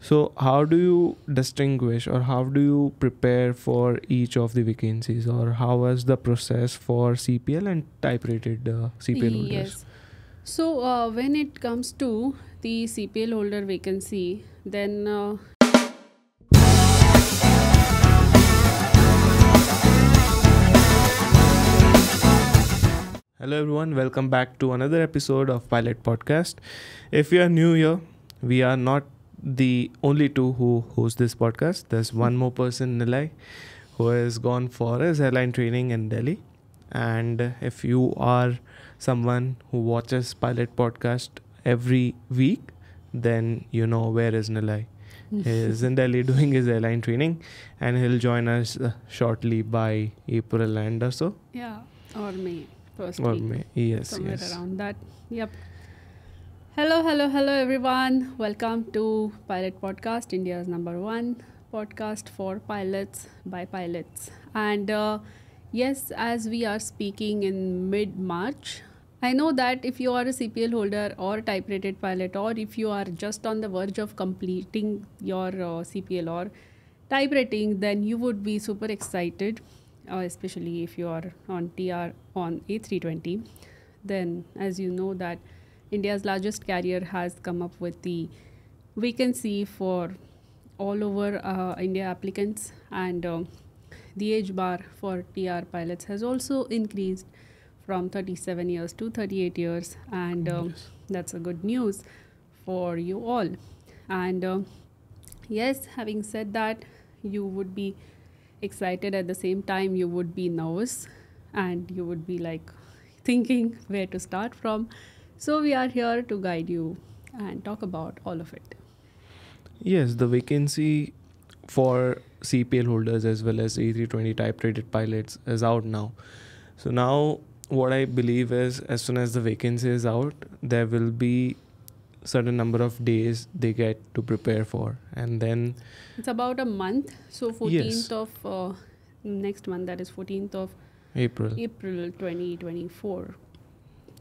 So how do you distinguish or how do you prepare for each of the vacancies, or how was the process for CPL and type rated CPL holders? Yes. So when it comes to the CPL holder vacancy, then Hello everyone, welcome back to another episode of Pilot Podcast. If you are new here, we are not the only two who host this podcast. There's one more person, Nilay, who has gone for his airline training in Delhi. And if you are someone who watches Pilot Podcast every week, then you know where is Nilay. He is in Delhi doing his airline training, and he'll join us shortly by April end or so. yeah, or May first Or week, May. Yes, somewhere yes. around that. Yep. Hello everyone. Welcome to Pilot Podcast, India's #1 podcast for pilots by pilots. And yes, as we are speaking in mid-March, I know that if you are a CPL holder or type rated pilot, or if you are just on the verge of completing your CPL or type rating, then you would be super excited, especially if you are on TR on A320. Then, as you know, that India's largest carrier has come up with the vacancy for all over India applicants, and the age bar for TR pilots has also increased from 37 years to 38 years, and Yes. that's a good news for you all. And yes, having said that, you would be excited at the same time, you would be nervous, and you would be like thinking where to start from. So we are here to guide you and talk about all of it. Yes, the vacancy for CPL holders as well as A320 type rated pilots is out now. So now what I believe is, as soon as the vacancy is out, there will be certain number of days they get to prepare for, and then It's about a month. So 14th Yes. of next month, that is 14th of April. April 2024,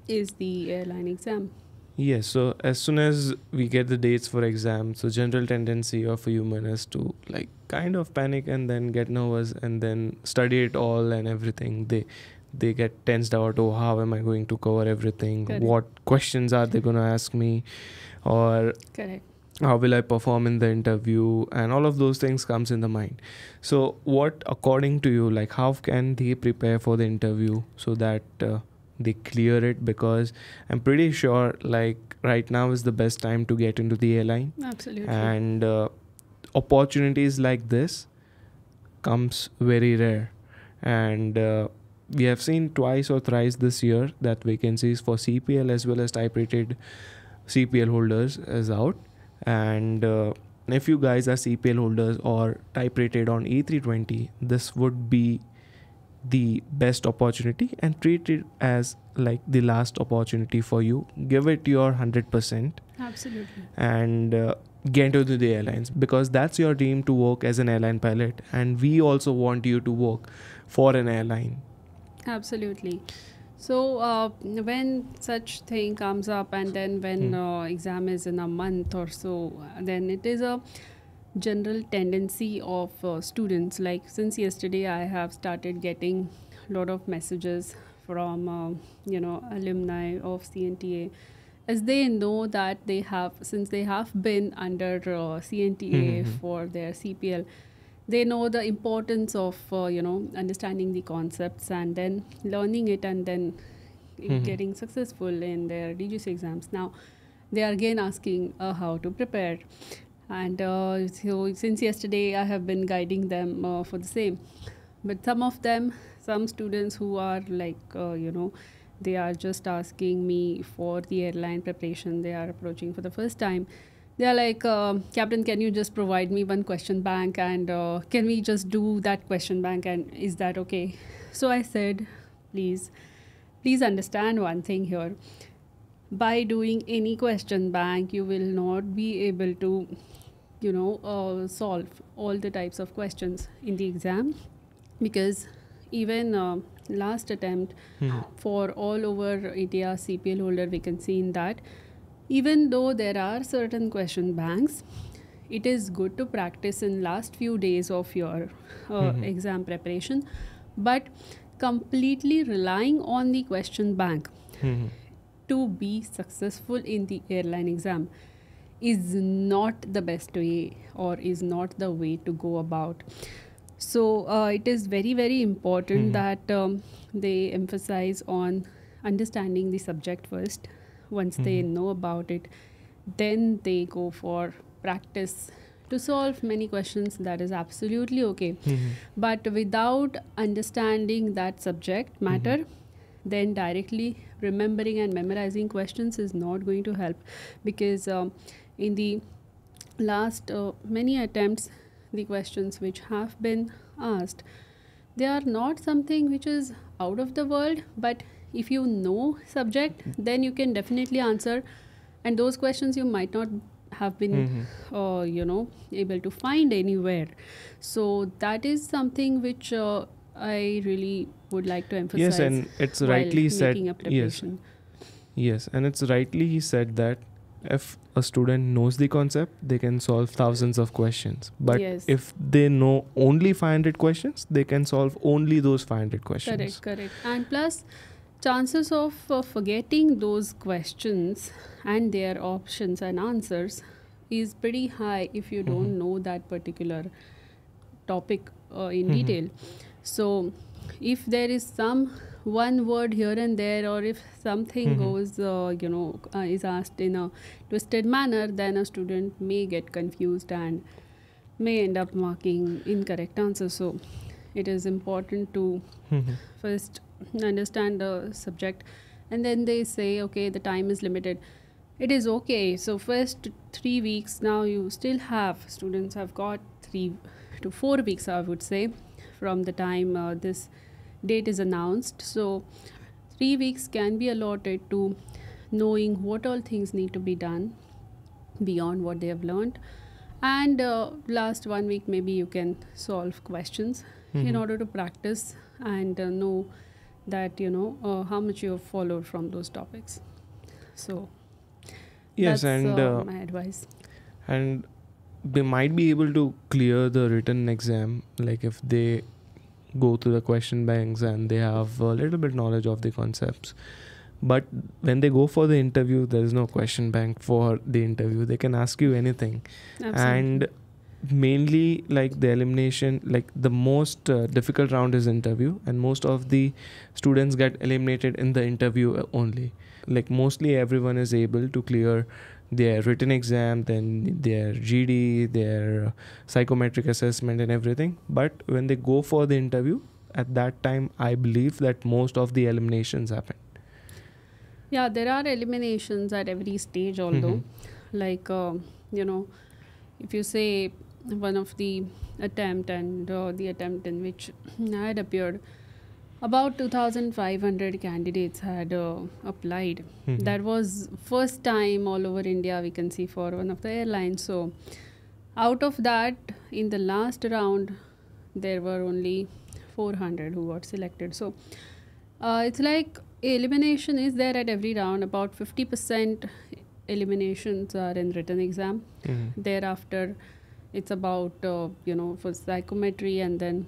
is the airline exam. Yes, so as soon as we get the dates for exams, so general tendency of a human is to like kind of panic and then get nervous and then study it all and everything. They get tensed out. Oh, how am I going to cover everything? Correct. What questions are they going to ask me? Or Correct. how will I perform in the interview? And all of those things comes in the mind. So what, according to you, like how can they prepare for the interview so that they clear it? Because I'm pretty sure like right now is the best time to get into the airline, Absolutely. and opportunities like this comes very rare, and we have seen twice or thrice this year that vacancies for CPL as well as type rated CPL holders is out. And if you guys are CPL holders or type rated on A320, this would be the best opportunity, and treat it as like the last opportunity for you. Give it your 100% Absolutely. and get into the airlines, because that's your dream to work as an airline pilot, and we also want you to work for an airline. Absolutely. So when such thing comes up, and then when exam is in a month or so, then it is a general tendency of students. Like since yesterday, I have started getting a lot of messages from alumni of CNTAA, as they know that they have, since they have been under CNTAA for their CPL, they know the importance of understanding the concepts and then learning it, and then getting successful in their DGCA exams. Now they are again asking how to prepare, and so since yesterday I have been guiding them for the same. But some students who are like they are just asking me for the airline preparation, they are approaching for the first time. They are like, Captain, can you just provide me one question bank, and can we just do that question bank, and is that okay? So I said, please understand one thing here. By doing any question bank, you will not be able to solve all the types of questions in the exam, because even last attempt for all over India CPL holder vacancy, in that even though there are certain question banks, it is good to practice in last few days of your exam preparation, but completely relying on the question bank to be successful in the airline exam is not the best way, or is not the way to go about. So it is very, very important that they emphasize on understanding the subject first. Once they know about it, then they go for practice to solve many questions. That is absolutely okay. But without understanding that subject matter, then directly remembering and memorizing questions is not going to help, because in the last many attempts, the questions which have been asked, they are not something which is out of the world, but if you know subject, then you can definitely answer, and those questions you might not have been able to find anywhere. So that is something which I really would like to emphasize. Yes, and it's while rightly said. making a preparation. Yes, and it's rightly said that if a student knows the concept, they can solve thousands of questions. But Yes. if they know only 500 questions, they can solve only those 500 questions. Correct. And plus, chances of forgetting those questions and their options and answers is pretty high if you don't know that particular topic in detail. So if there is some one word here and there, or if something goes is asked in a twisted manner, then a student may get confused and may end up marking incorrect answers. So it is important to first understand the subject, and then they say, okay, the time is limited. It is okay. So first 3 weeks, now you still have, students have got 3 to 4 weeks, I would say, from the time this date is announced. So 3 weeks can be allotted to knowing what all things need to be done beyond what they have learned, and last 1 week maybe you can solve questions in order to practice and know that how much you have followed from those topics. So Yes, that's and my advice. and they might be able to clear the written exam, like if they go through the question bank exam, they have a little bit knowledge of the concepts. But when they go for the interview, there is no question bank for the interview. They can ask you anything. Absolutely. And mainly, like the elimination, like the most difficult round is interview, and most of the students get eliminated in the interview only. Like mostly everyone is able to clear their written exam, then their GD, their psychometric assessment and everything. But when they go for the interview, at that time, I believe that most of the eliminations happen. Yeah, there are eliminations at every stage, although like if you say one of the attempt, and the attempt in which I had appeared, about 2,500 candidates had applied. That was first time all over India, we can see, for one of the airlines. So out of that, in the last round, there were only 400 who got selected. So it's like elimination is there at every round. About 50% eliminations are in written exam. Thereafter, it's about for psychometry, and then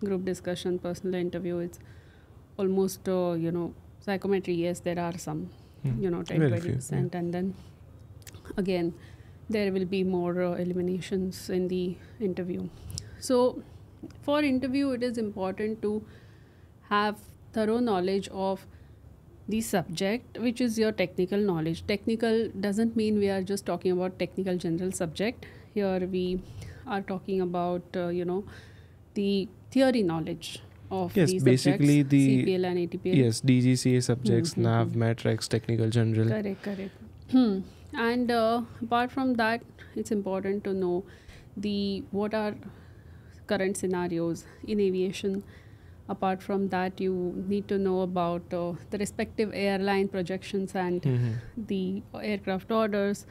group discussion, personal interview. It's almost psychometry. Yes, there are some 10-20%, and then again there will be more eliminations in the interview. So for interview, it is important to have thorough knowledge of the subject, which is your technical knowledge. Technical doesn't mean we are just talking about technical general subject. Here we are talking about the theory knowledge of these basically subjects, the CPL and ATPL. Yes, DGCA subjects, NAV, Matrix, Technical General. Correct. And apart from that, it's important to know what are current scenarios in aviation. Apart from that, you need to know about the respective airline projections and the aircraft orders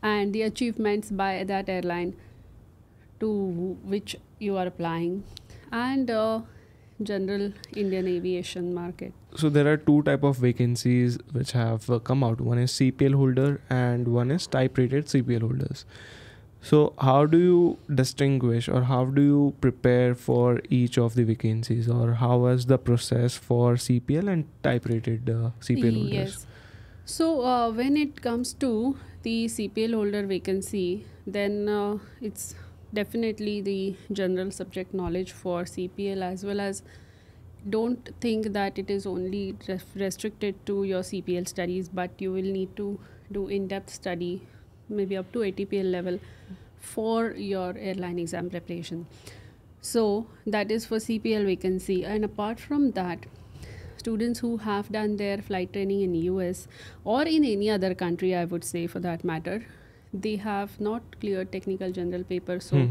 and the achievements by that airline to which you are applying, and general Indian aviation market. So there are two type of vacancies which have come out. One is CPL holder and one is type rated CPL holders. So how do you distinguish, or how do you prepare for each of the vacancies, or how was the process for CPL and type rated CPL holders? Yes. So when it comes to the CPL holder vacancy, then it's definitely the general subject knowledge for CPL, as well as don't think that it is only restricted to your CPL studies, but you will need to do in-depth study, maybe up to ATPL level, for your airline exam preparation. So that is for CPL vacancy. And apart from that, students who have done their flight training in US or in any other country, I would say for that matter, they have not cleared technical general paper. So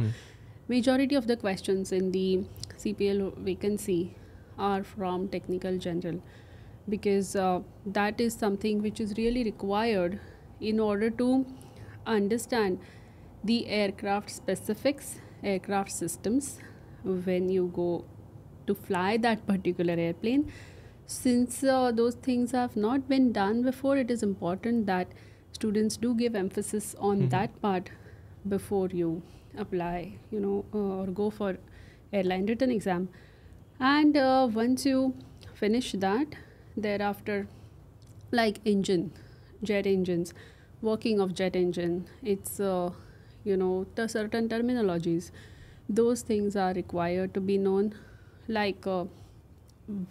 majority of the questions in the CPL vacancy are from technical general, because that is something which is really required in order to understand the aircraft specifics, aircraft systems when you go to fly that particular airplane. Since those things have not been done before, it is important that students do give emphasis on that part before you apply, or go for airline written exam. And once you finish that, thereafter, like jet engines, working of jet engine, it's the certain terminologies, those things are required to be known, like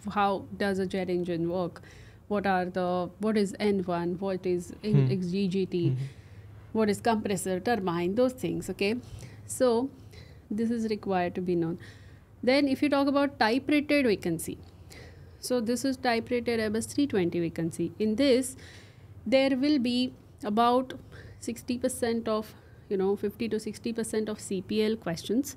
how does a jet engine work, what is N1, what is XGGT, what is compressor, turbine, those things. Okay, so this is required to be known. Then if you talk about type rated vacancy, so this is type rated Airbus 320 vacancy. In this, there will be about 60% of 50 to 60% of CPL questions,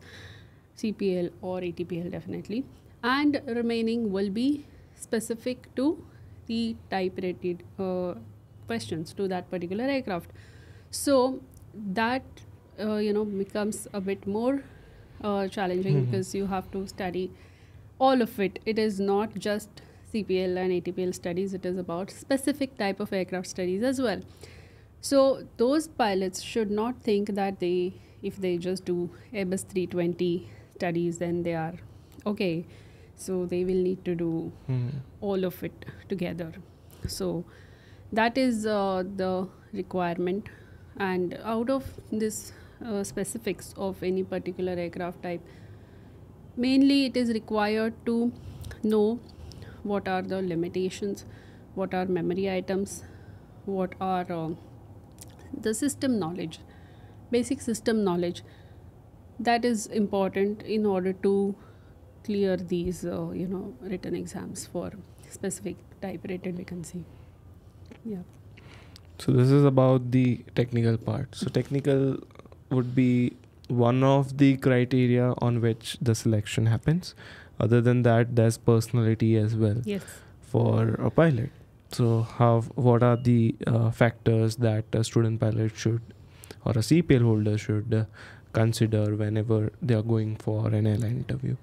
CPL or ATPL definitely, and remaining will be specific to the type rated questions to that particular aircraft. So that becomes a bit more challenging, because you have to study all of it. It is not just CPL and ATPL studies, it is about specific type of aircraft studies as well. So those pilots should not think that if they just do Airbus 320 studies, then they are okay. So they will need to do all of it together. So that is the requirement. And out of this specifics of any particular aircraft type, mainly it is required to know what are the limitations, what are memory items, what are the system knowledge, basic system knowledge. That is important in order to clear these written exams for specific type rated vacancy. Yeah. So this is about the technical part. So technical would be one of the criteria on which the selection happens. Other than that, there's personality as well. Yes. For a pilot. So what are the factors that a student pilot should, or a CPL holder should consider whenever they are going for an airline interview?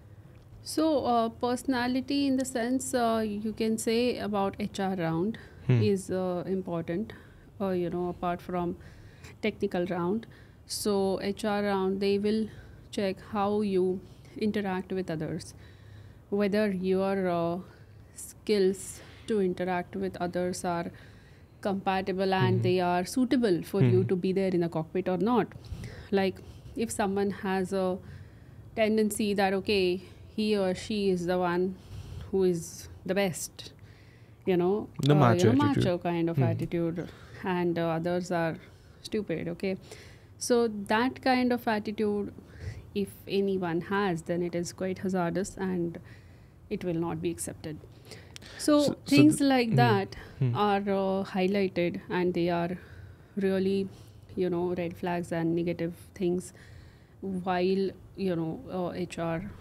So personality, in the sense, you can say about HR round is important, apart from technical round. So HR round, they will check how you interact with others, whether your skills to interact with others are compatible and they are suitable for you to be there in a cockpit or not. Like if someone has a tendency that okay, he or she is the one who is the best, the macho kind of attitude, and others are stupid. Okay, so that kind of attitude, if anyone has, then it is quite hazardous and it will not be accepted. So things like that are highlighted, and they are really red flags and negative things, while HR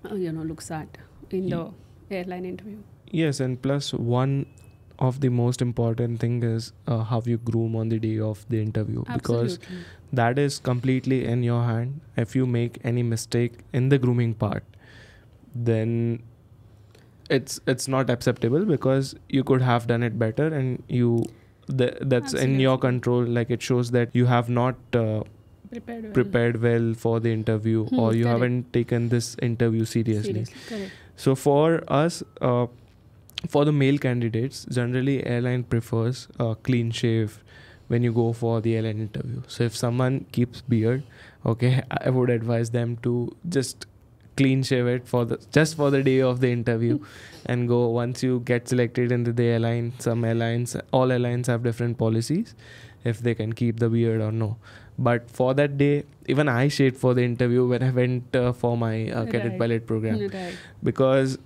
looks at in the airline interview. Yes, and plus one of the most important thing is how you groom on the day of the interview. Absolutely. Because that is completely in your hand. If you make any mistake in the grooming part, then it's not acceptable, because you could have done it better, and that's Absolutely. in your control. Like it shows that you have not prepared well for the interview, or you correct. haven't taken this interview seriously. Correct. So for us, for the male candidates, generally airline prefers clean shave when you go for the airline interview. So if someone keeps beard, okay, I would advise them to just clean shave it for the day of the interview and go. Once you get selected into the airline, all airlines have different policies if they can keep the beard or no. But for that day, even I shaved for the interview when I went for my Cadet Pilot program. Right. Because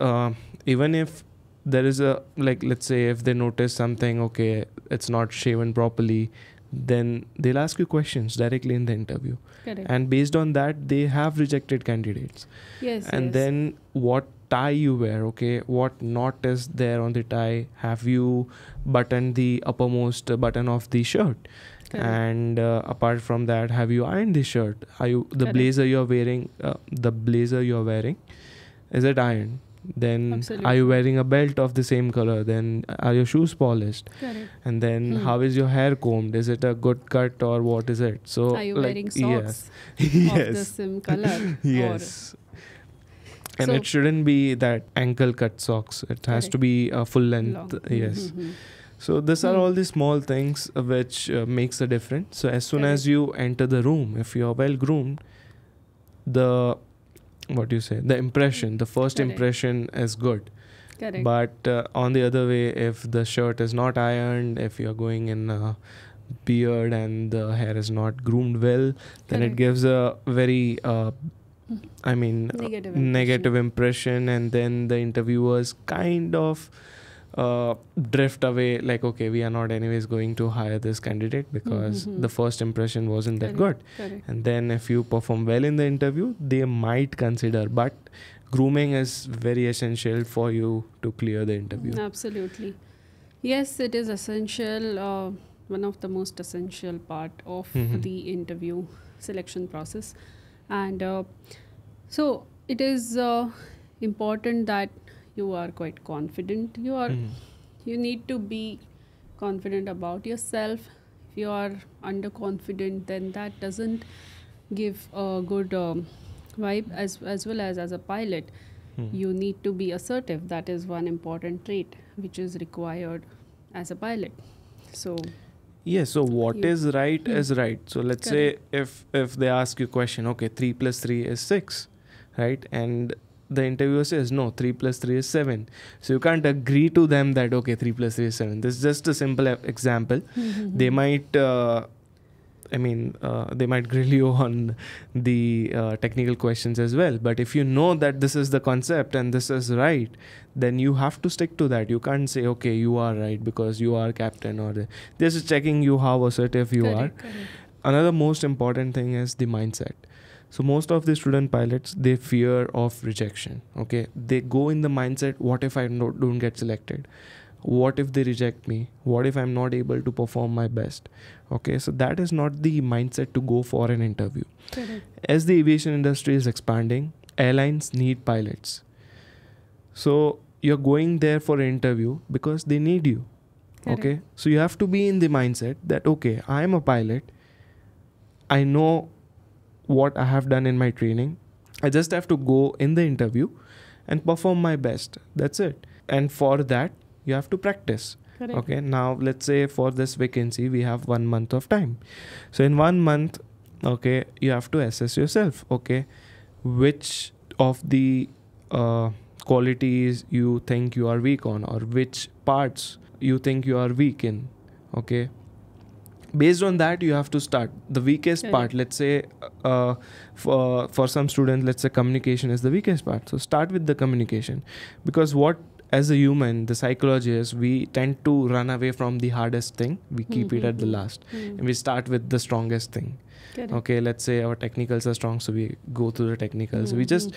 even if there is let's say if they notice something, okay, it's not shaven properly, then they'll ask you questions directly in the interview. Correct. And based on that, they have rejected candidates. Yes. And then what tie you wear, okay, what knot is there on the tie, have you buttoned the uppermost button of the shirt? Correct. And apart from that, have you ironed the shirt? Are you Correct. blazer you're wearing, is it ironed? Then Absolutely. are you wearing a belt of the same color? Then are your shoes polished? Correct. And then how is your hair combed? Is it a good cut or what is it? So are you wearing socks yes. of the same color? Yes. And So- it shouldn't be that ankle cut socks. It has Correct. to be a full length. Long. Yes. So these are all the small things which makes a difference. So as soon as you enter the room, if you're well groomed, the impression, the first Correct. impression is good. Correct. But on the other way, if the shirt is not ironed, if you're going in a beard and the hair is not groomed well, then it Correct. gives a very Negative impression, and then the interviewers kind of drift away, like, okay, we are not anyways going to hire this candidate because the first impression wasn't that good. Correct. And then if you perform well in the interview, they might consider. But grooming is very essential for you to clear the interview. Absolutely. Yes, it is essential. One of the most essential part of the interview selection process. And so it is important that you are quite confident. You need to be confident about yourself. If you are underconfident, then that doesn't give a good vibe as well as a pilot. You need to be assertive. That is one important trait which is required as a pilot. So Yes, so what is right is right. So let's say if they ask you a question, okay, 3 plus 3 is 6, right? And the interviewer says, no, 3 plus 3 is 7. So you can't agree to them that, okay, 3 plus 3 is 7. This is just a simple example. They might, they might grill you on the technical questions as well. But if you know that this is the concept and this is right, then you have to stick to that. You can't say, okay, you are right because you are captain, or they're just checking you how assertive you are. correct. Another most important thing is the mindset. So most of the student pilots, they fear of rejection. Okay, they go in the mindset, what if I don't get selected? What if they reject me? What if I'm not able to perform my best? Okay, so that is not the mindset to go for an interview. Correct. As the aviation industry is expanding, airlines need pilots. So you're going there for an interview because they need you. Correct. Okay, so you have to be in the mindset that, okay, I am a pilot. I know what I have done in my training. I just have to go in the interview and perform my best. That's it. And for that, you have to practice. Correct. Okay, now let's say for this vacancy, we have 1 month of time. So in 1 month, okay, you have to assess yourself. Okay, which of the qualities you think you are weak on, or which parts you think you are weak in. Okay, based on that, you have to start the weakest part. Let's say for some students, let's say communication is the weakest part. So start with the communication, because as a human, the psychology is, we tend to run away from the hardest thing. We keep it at the last, and we start with the strongest thing. Correct. Okay, let's say our technicals are strong, so we go to the technicals. We just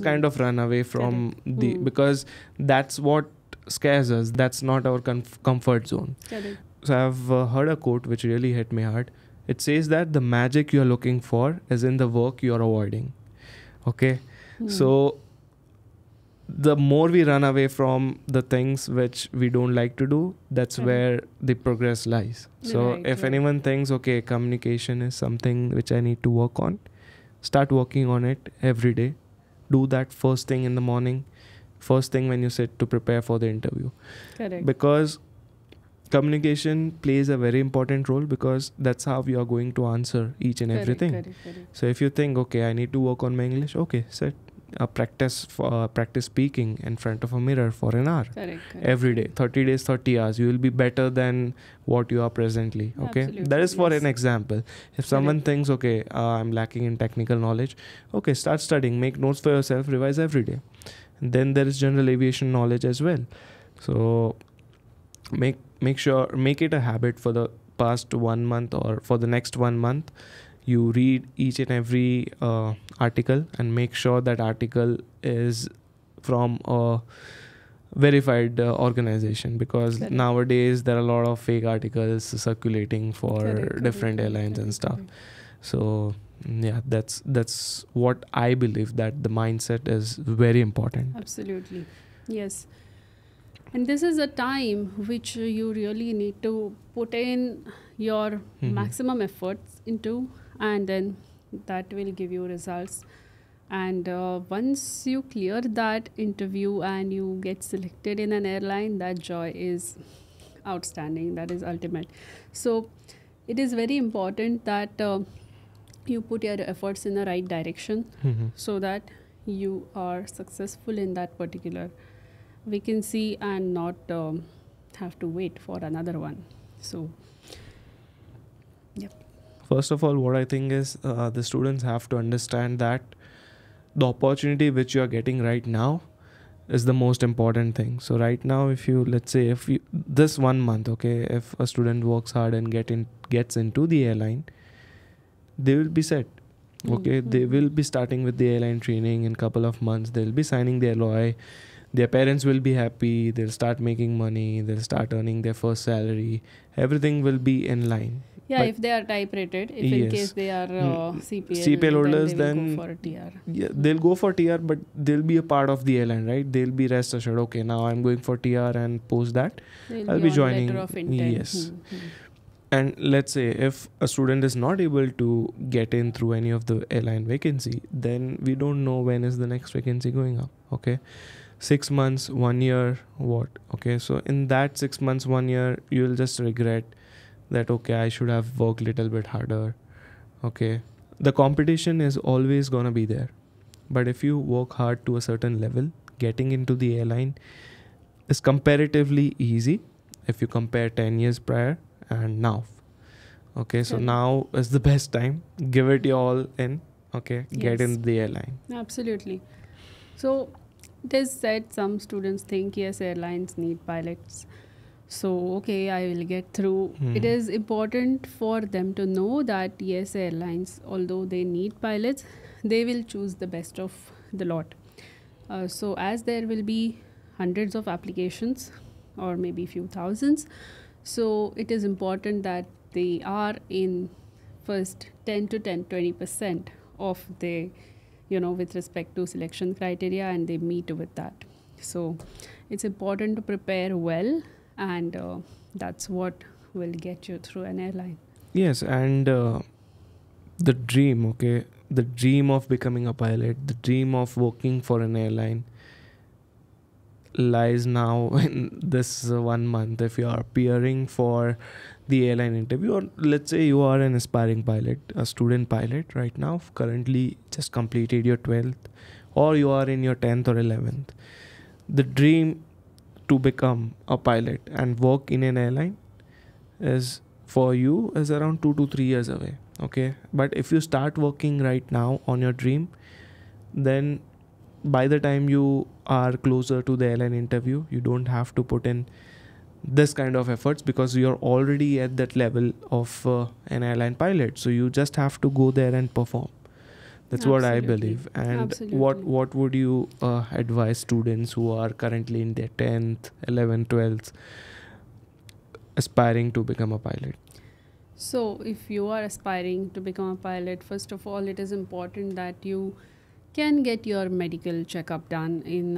kind of run away from because that's what scares us. That's not our comfort zone. Correct. So I've heard a quote which really hit me hard. It says that the magic you're looking for is in the work you're avoiding. Okay, so the more we run away from the things which we don't like to do, that's where the progress lies. So if anyone thinks, okay, communication is something which I need to work on, start working on it every day. Do that first thing in the morning, first thing when you sit to prepare for the interview. Correct. Because communication plays a very important role, because that's how you are going to answer each and everything. Correct. So if you think, okay, I need to work on my English, okay, sit, practice speaking in front of a mirror for an hour. Correct. Every day, 30 days, 30 hours. You will be better than what you are presently. Okay, Absolutely, that is for yes. an example. If someone thinks, okay, I'm lacking in technical knowledge, okay, start studying, make notes for yourself, revise every day. And then there is general aviation knowledge as well. So make it a habit for the past 1 month, or for the next 1 month. You read each and every article, and make sure that article is from a verified organization, because nowadays there are a lot of fake articles circulating for different airlines and stuff. So yeah, that's what I believe, that the mindset is very important. Absolutely. Yes. And this is a time which you really need to put in your maximum efforts into, and then that will give you results. And once you clear that interview and you get selected in an airline, that joy is outstanding. That is ultimate. So it is very important that you put your efforts in the right direction, so that you are successful in that particular vacancy and not have to wait for another one. So first of all, what I think is the students have to understand that the opportunity which you are getting right now is the most important thing. So right now, if you, let's say, if you, this 1 month, okay, if a student works hard and gets into the airline, they will be set. Okay, they will be starting with the airline training in couple of months. They'll be signing their LOI. Their parents will be happy. They'll start making money. They'll start earning their first salary. Everything will be in line. yeah, But if they are type rated, if in case they are CPL, CPL holders, then they will go for a TR. Yeah, they'll go for TR, but they'll be a part of the airline, right? They'll be rest assured, okay, now I'm going for TR, and post that I'll be on joining. letter of intent. Yes. And let's say if a student is not able to get in through any of the airline vacancy, then we don't know when is the next vacancy going up. Okay, 6 months, 1 year, what? Okay, so in that 6 months, 1 year, you'll just regret that, okay, I should have worked little bit harder. Okay, the competition is always gonna be there, but if you work hard to a certain level, getting into the airline is comparatively easy if you compare 10 years prior and now. Okay, so now is the best time. Give it your all in. Okay, get in the airline. Absolutely. So it is said some students think, yes, airlines need pilots. So, okay, I will get through. It is important for them to know that, yes, airlines, although they need pilots, they will choose the best of the lot. So as there will be hundreds of applications, or maybe few thousands, so it is important that they are in first 10 to 20% of the, with respect to selection criteria, and they meet with that. So it's important to prepare well, and that's what will get you through an airline. Yes, and the dream, okay, the dream of becoming a pilot, the dream of working for an airline lies now in this 1 month. If you are appearing for the airline interview, or let's say you are an aspiring pilot, a student pilot right now, currently just completed your 12th, or you are in your 10th or 11th, the dream to become a pilot and work in an airline is for you is around 2 to 3 years away. Okay, but if you start working right now on your dream, then by the time you are closer to the airline interview, you don't have to put in this kind of efforts, because you're already at that level of an airline pilot. So you just have to go there and perform. That's what I believe. And what would you advise students who are currently in their 10th, 11th, 12th, aspiring to become a pilot? So if you are aspiring to become a pilot, first of all, it is important that you can get your medical checkup done in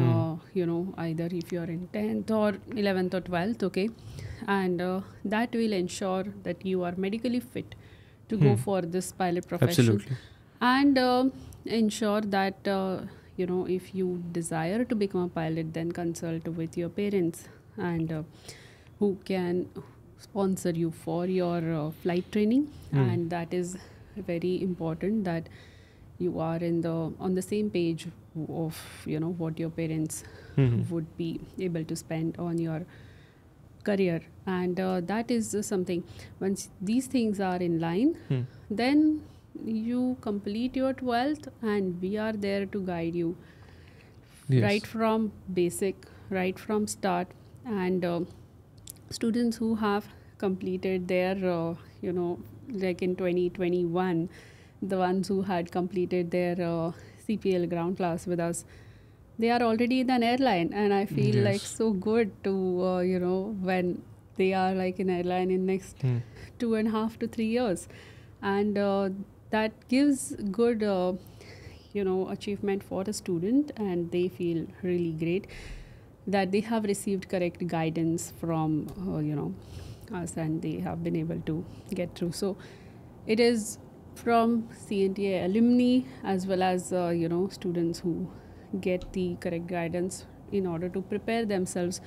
either if you're in 10th or 11th or 12th, okay, and that will ensure that you are medically fit to go for this pilot profession. Absolutely. And ensure that if you desire to become a pilot, then consult with your parents and who can sponsor you for your flight training. And that is very important, that you are on the same page of what your parents would be able to spend on your career. And that is something, once these things are in line, then you complete your 12th and we are there to guide you right from basic, right from start. And students who have completed their like in 2021, the ones who had completed their CPL ground class with us, they are already in an airline, and I feel like so good to when they are like in airline in next 2.5 to 3 years. And that gives good achievement for a student, and they feel really great that they have received correct guidance from us, and they have been able to get through. So it is from CNTAA alumni as well as students who get the correct guidance in order to prepare themselves.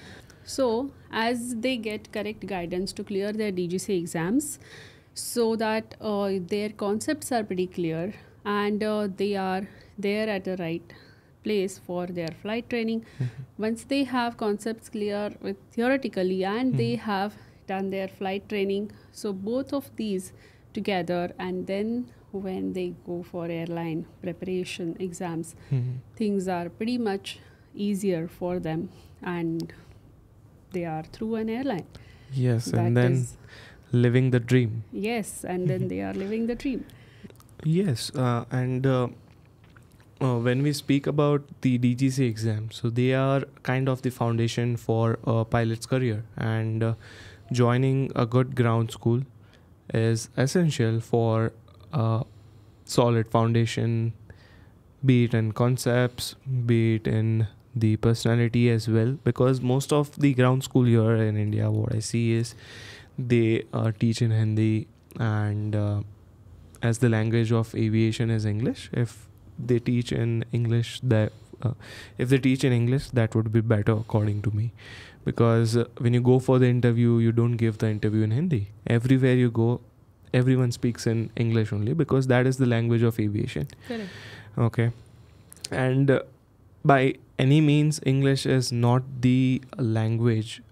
So as they get correct guidance to clear their DGCA exams, so that their concepts are pretty clear, and they are there at the right place for their flight training. Once they have concepts clear with theoretically, and they have done their flight training, so both of these together, and then when they go for airline preparation exams, things are pretty much easier for them, and they are through an airline. Yes, and then living the dream. Yes, and then they are living the dream. Yes, and when we speak about the DGCA exams, so they are kind of the foundation for a pilot's career, and joining a good ground school is essential for a solid foundation, be it in concepts, be it in the personality as well, because most of the ground school here in India, what I see is they teach in Hindi, and as the language of aviation is English, if they teach in English, that would be better according to me, because when you go for the interview, you don't give the interview in Hindi. Everywhere you go, everyone speaks in English only, because that is the language of aviation. Correct. Okay, and by any means, English is not the language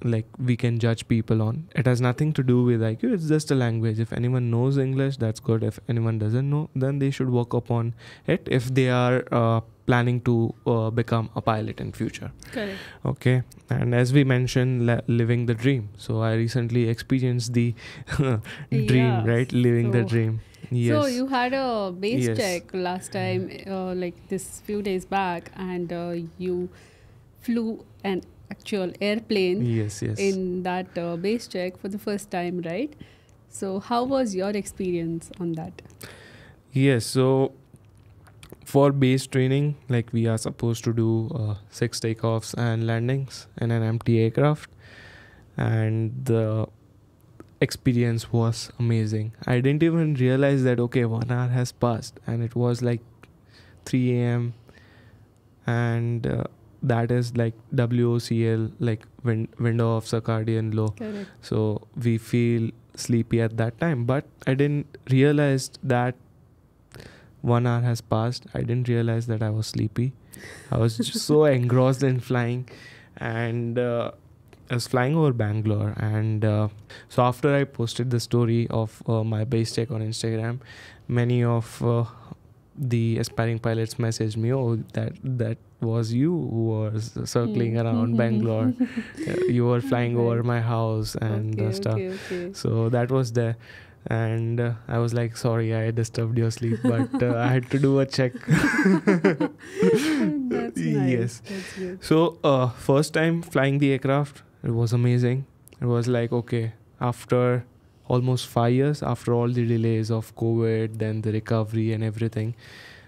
like we can judge people on. It has nothing to do with IQ. It's just a language. If anyone knows English, that's good. If anyone doesn't know, then they should work upon it if they are planning to become a pilot in future. Correct. Okay, and as we mentioned, living the dream. So I recently experienced the dream, right? Living the dream. Yes. So you had a base check last time, like this few days back, and you flew an actual airplane in that base check for the first time, right? So how was your experience on that? Yes, so for base training, like we are supposed to do 6 takeoffs and landings in an empty aircraft, and the experience was amazing. I didn't even realize that 1 hour has passed, and it was like 3 a.m. and that is like WOCL, like window of circadian low. Correct. So we feel sleepy at that time, but I didn't realize that 1 hour has passed. I didn't realize that I was sleepy. I was just so engrossed in flying, and I was flying over Bangalore, and so after I posted the story of my base check on Instagram, many of the aspiring pilots messaged me, that was you who was circling around Bangalore. You were flying over my house and stuff. Okay. So that was there, and I was like, sorry, I disturbed your sleep, but I had to do a check. That's nice. Yes. That's good. So first time flying the aircraft, it was amazing. It was like, after almost 5 years, after all the delays of COVID, then the recovery and everything,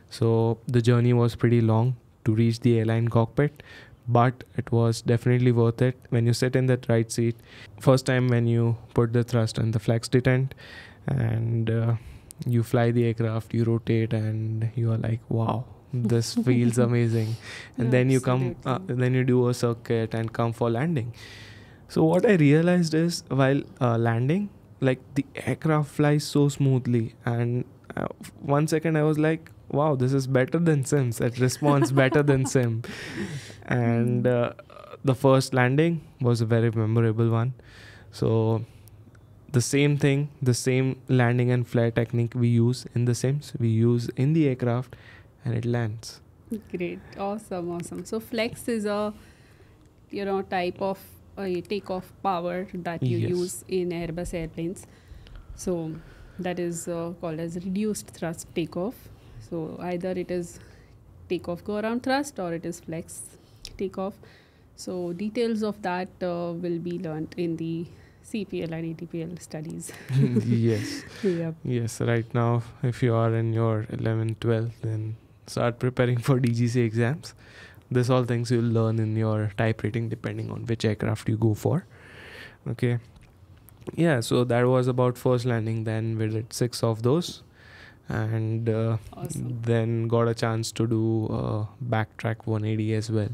So the journey was pretty long to reach the airline cockpit, but it was definitely worth it when you sit in that right seat. First time when you put the thrust on the flex detent and you fly the aircraft, you rotate, and you are like, wow, this feels amazing. And then you come, then you do a circuit and come for landing. So what I realized is while landing, like the aircraft flies so smoothly, and 1 second I was like, wow, this is better than Sims. It responds better than Sim. And the first landing was a very memorable one. So the same thing, the same landing and flare technique we use in the Sims, we use in the aircraft, and it lands. Great. Awesome. So flex is a type of takeoff power that you Yes. use in Airbus airplanes. So that is called as reduced thrust takeoff. So either it is takeoff go around thrust or it is flex takeoff. So details of that will be learnt in the CPL and ATPL studies. Yes. Yep. Yes, right now, if you are in your 11th, 12th, then start preparing for DGCA exams. This all things you'll learn in your type rating depending on which aircraft you go for. Okay. Yeah, so that was about first landing. Then we did 6 of those, and Awesome. then got a chance to do backtrack 180 as well.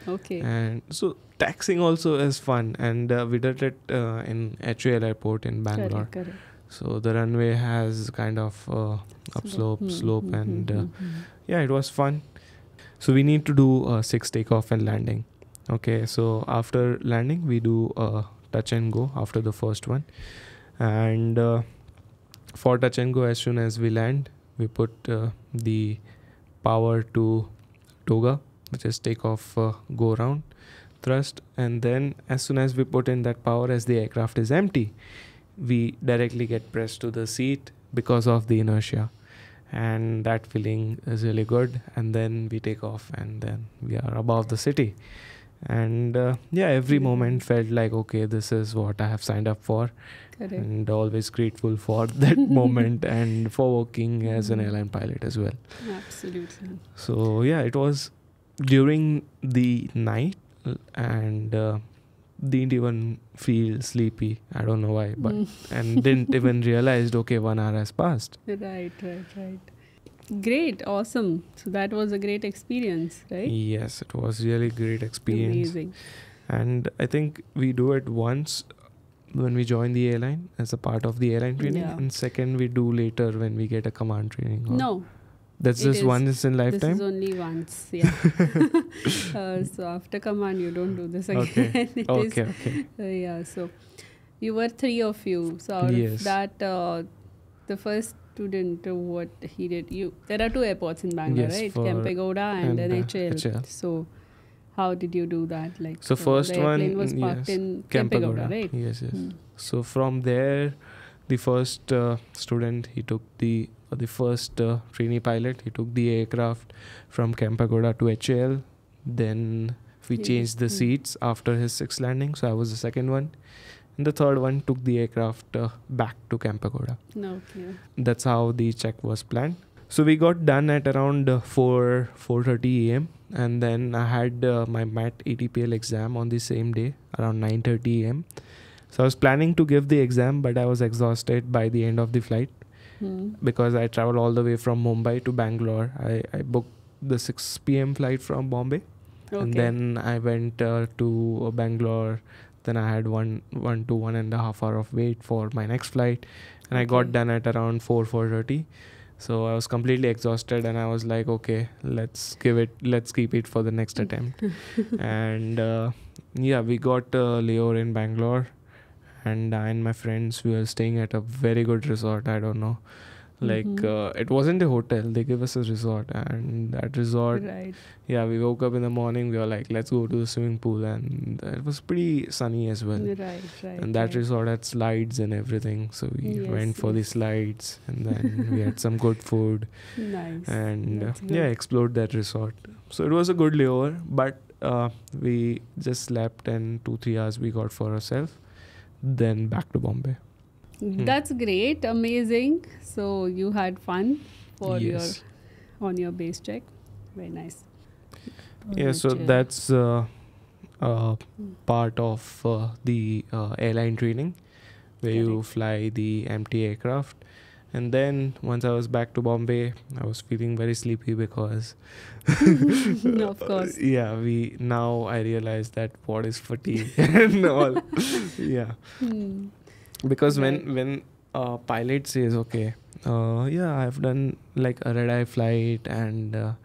Okay. And so taxiing also is fun, and we did it in HAL airport in Bangalore. Correct. So the runway has kind of slope, and yeah, it was fun. So we need to do 6 takeoff and landing. Okay, so after landing, we do touch and go after the first one. And for touch and go, as soon as we land, we put the power to toga, which is takeoff, go around, thrust. And then as soon as we put in that power, as the aircraft is empty, we directly get pressed to the seat because of the inertia. And that feeling is really good. And then we take off, and then we are above the city. And yeah, every moment felt like, okay, this is what I have signed up for. Correct. And always grateful for that moment and for working as an airline pilot as well. Absolutely. So yeah, it was during the night, and didn't even feel sleepy. I don't know why, but and didn't even realized, okay, 1 hour has passed. Right. Great. Awesome. So that was a great experience, right? Yes, it was really great experience. Amazing. And I think we do it once when we join the airline as a part of the airline training, Yeah. and second we do later when we get a command training. No, That's it just is- once in this lifetime. is only once. Yeah. So after command, you don't do this again. Okay. It is- Okay. yeah. So you were 3 of you. So out Yes. of that, the first student, what he did, there are 2 airports in Bangalore, Yes, right? for- Kempegowda and then HAL. HAL. So how did you do that? Like, So first the airplane one, was parked yes, in Kempegowda, right? Yes. Hmm. So from there, the first student, he took the first trainee pilot. He took the aircraft from Kempegowda to HAL. Then we Yeah. changed the seats after his 6th landing. So I was the second one. And the third one took the aircraft back to Kempegowda. Okay. That's how the check was planned. So we got done at around 4:30 a.m. And then I had my MAT ATPL exam on the same day around 9:30 a.m. So I was planning to give the exam, but I was exhausted by the end of the flight because I traveled all the way from Mumbai to Bangalore. I booked the 6 p.m. flight from Bombay. Okay. And then I went to Bangalore. Then I had 1.5 hour of wait for my next flight. And I got Okay. done at around 4:30. So I was completely exhausted, and I was like, okay, let's keep it for the next attempt. And yeah, we got a layover in Bangalore, and I and my friends, we were staying at a very good resort. I don't know, like it wasn't a hotel, they gave us a resort, and that resort, Right. yeah, we woke up in the morning, we were like, let's go to the swimming pool, and it was pretty sunny as well. Right. And that right. resort had slides and everything, so we Yes, went for the yes. slides, and then we had some good food, Nice. and That's good. yeah, explored that resort. So it was a good layover, but we just slept, and 2-3 hours we got for ourselves, then back to Bombay. That's great. Amazing. So you had fun for Yes. on your base check. Very nice. Yeah, so Alright, that's part of the airline training where you Correct. fly the empty aircraft. And then once I was back to Bombay, I was feeling very sleepy because Of course. now I realize that what is fatigue and all. Yeah, Hmm. because Right. when pilot says, okay, yeah, I've done like a red eye flight and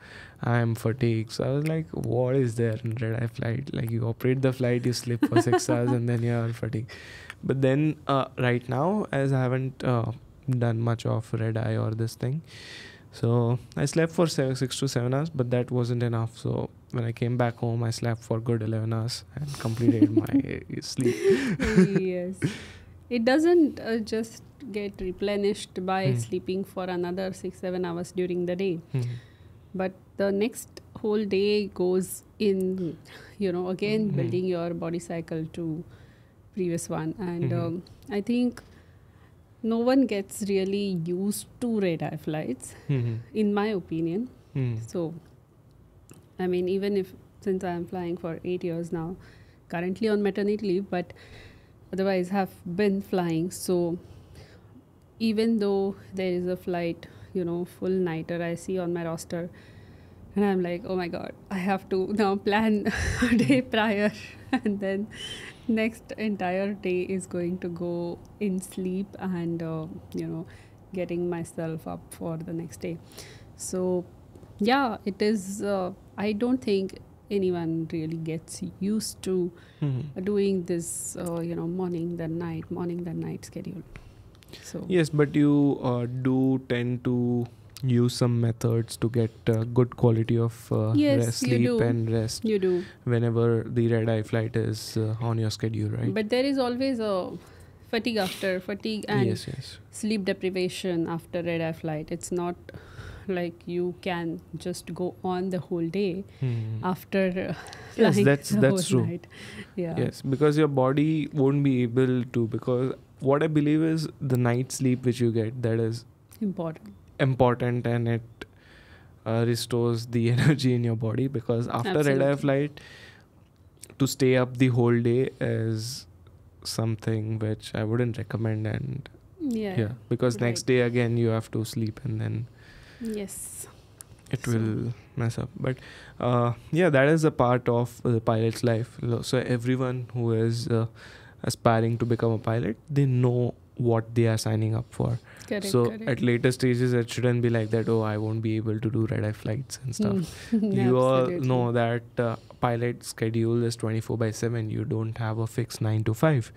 I'm fatigued. So I was like, what is there in red eye flight? Like you operate the flight, you sleep for 6 hours and then you're fatigued. But then right now, as I haven't done much of red eye or this thing, so I slept for 6 to 7 hours, but that wasn't enough. So when I came back home, I slept for good 11 hours and completed my sleep. Yes. It doesn't just get replenished by Hmm. sleeping for another 6-7 hours during the day, Hmm. but the next whole day goes in, again Hmm. building your body cycle to previous one. And Hmm. I think no one gets really used to red eye flights, Hmm. in my opinion. Hmm. So, I mean, even if since I am flying for 8 years now, currently on maternity leave, but otherwise have been flying. So, even though there is a flight, full nighter I see on my roster, and I'm like, oh my god, I have to now plan a day prior, and then next entire day is going to go in sleep and getting myself up for the next day. So yeah, it is. I don't think anyone really gets used to Hmm. doing this. Morning then night schedule. So Yes, but you do tend to use some methods to get good quality of yes, you sleep do. and rest You do. whenever the red eye flight is on your schedule, right? But there is always a fatigue and Yes, yes. sleep deprivation after red eye flight. It's not like you can just go on the whole day Hmm. after Yes, flying that's the that's whole true. night. Yeah, Yes, because your body won't be able to, because what I believe is the night sleep which you get, that is important. important, and it restores the energy in your body, because after red eye Absolutely. flight to stay up the whole day is something which I wouldn't recommend. And Yeah. because Right. next day again you have to sleep and then Yes. it So- will mess up. But that is a part of the pilot's life. So everyone who is aspiring to become a pilot, they know what they are signing up for. Correct. So correct. at later stages it shouldn't be like that, oh, I won't be able to do red eye flights and stuff. You all Absolutely. know that pilot schedule is 24/7. You don't have a fixed 9 to 5,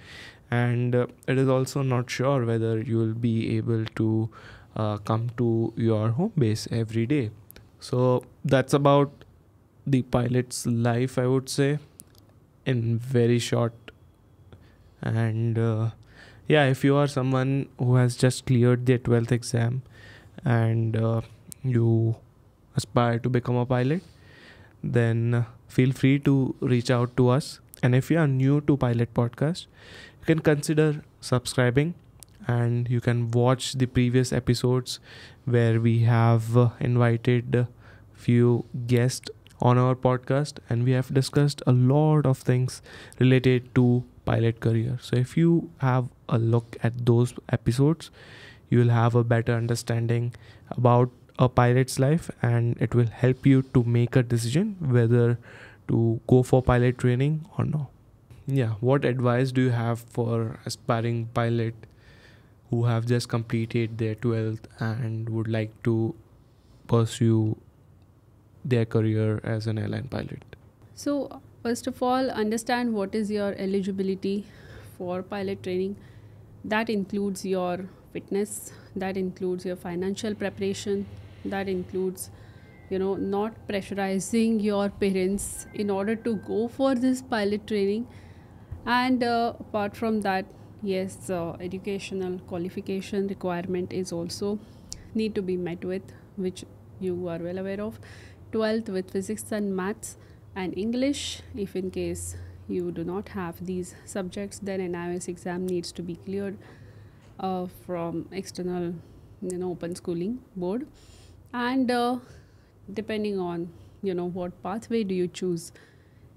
and it is also not sure whether you will be able to come to your home base every day. So that's about the pilot's life, I would say, in very short. And if you are someone who has just cleared their 12th exam and you aspire to become a pilot, then feel free to reach out to us. And if you are new to Pilot Podcast, you can consider subscribing, and you can watch the previous episodes where we have invited a few guests on our podcast, and we have discussed a lot of things related to pilot career. So if you have a look at those episodes, you will have a better understanding about a pilot's life, and it will help you to make a decision whether to go for pilot training or no. What advice do you have for aspiring pilot who have just completed their 12th and would like to pursue their career as an airline pilot? So, first of all, understand what is your eligibility for pilot training. That includes your fitness, that includes your financial preparation, that includes, not pressurizing your parents in order to go for this pilot training. And apart from that, yes, educational qualification requirement is also need to be met with, which you are well aware of. 12th with physics and maths and English. If in case you do not have these subjects, then an IOS exam needs to be cleared from external, open schooling board. And depending on what pathway do you choose,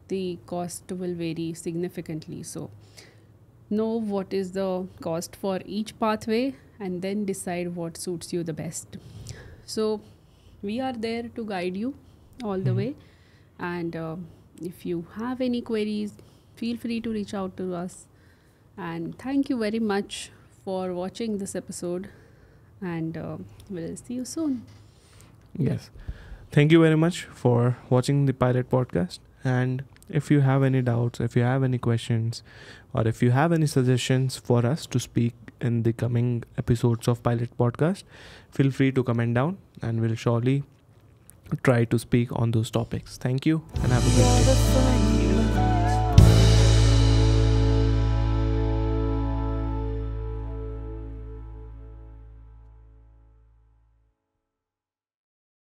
the cost will vary significantly. So know what is the cost for each pathway and then decide what suits you the best. So we are there to guide you all the way, and if you have any queries, feel free to reach out to us. And thank you very much for watching this episode, and we'll see you soon. Yes. Thank you very much for watching the Pilot Podcast. And if you have any doubts, if you have any questions, or if you have any suggestions for us to speak in the coming episodes of Pilot Podcast, feel free to comment down and we'll surely try to speak on those topics. Thank you and have a good day.